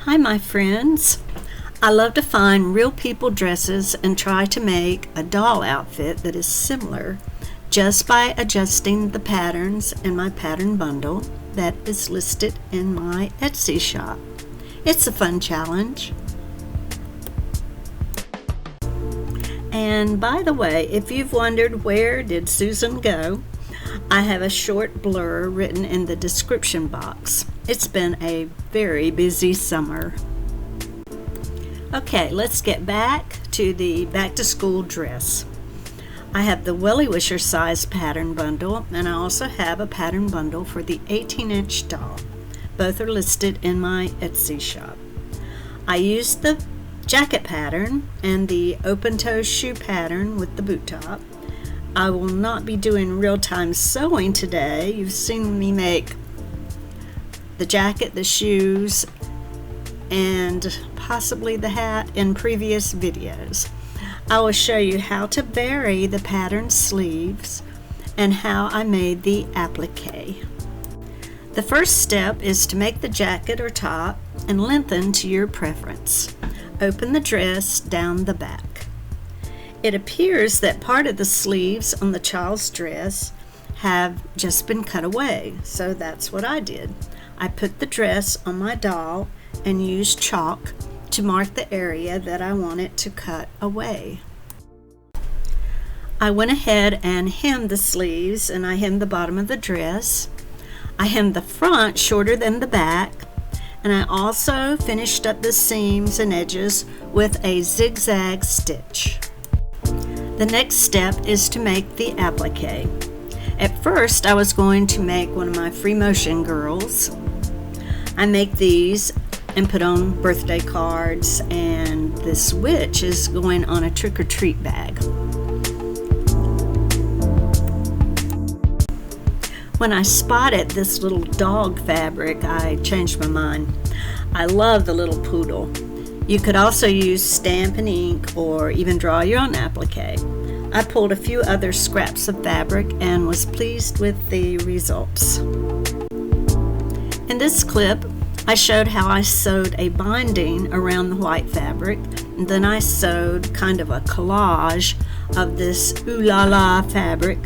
Hi my friends. I love to find real people dresses and try to make a doll outfit that is similar just by adjusting the patterns in my pattern bundle that is listed in my Etsy shop. It's a fun challenge. And by the way, if you've wondered where did Susan go, I have a short blur written in the description box. It's been a very busy summer. Okay, let's get back to the back to school dress. I have the Willy Wisher size pattern bundle, and I also have a pattern bundle for the 18-inch doll. Both are listed in my Etsy shop. I used the jacket pattern and the open-toe shoe pattern with the boot top. I will not be doing real-time sewing today. You've seen me make the jacket, the shoes, and possibly the hat in previous videos. I will show you how to vary the pattern sleeves and how I made the applique. The first step is to make the jacket or top and lengthen to your preference. Open the dress down the back. It appears that part of the sleeves on the child's dress have just been cut away, so that's what I did. I put the dress on my doll and used chalk to mark the area that I wanted to cut away. I went ahead and hemmed the sleeves, and I hemmed the bottom of the dress. I hemmed the front shorter than the back, and I also finished up the seams and edges with a zigzag stitch. The next step is to make the applique. At first, I was going to make one of my free motion girls. I make these and put on birthday cards, and this witch is going on a trick-or-treat bag. When I spotted this little dog fabric, I changed my mind. I love the little poodle. You could also use Stampin' Ink or even draw your own applique. I pulled a few other scraps of fabric and was pleased with the results. In this clip, I showed how I sewed a binding around the white fabric, and then I sewed kind of a collage of this ooh la la fabric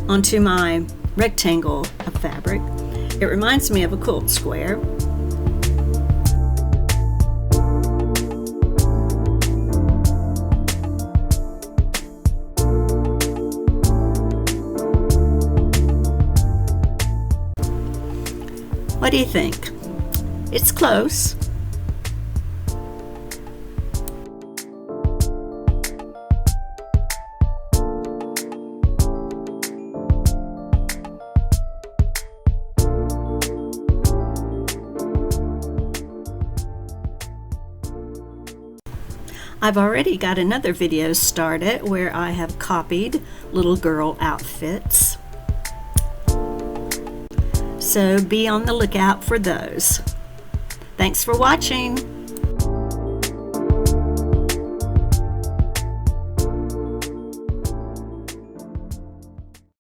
onto my rectangle of fabric. It reminds me of a quilt square. What do you think? It's close. I've already got another video started where I have copied little girl outfits. So be on the lookout for those. Thanks for watching.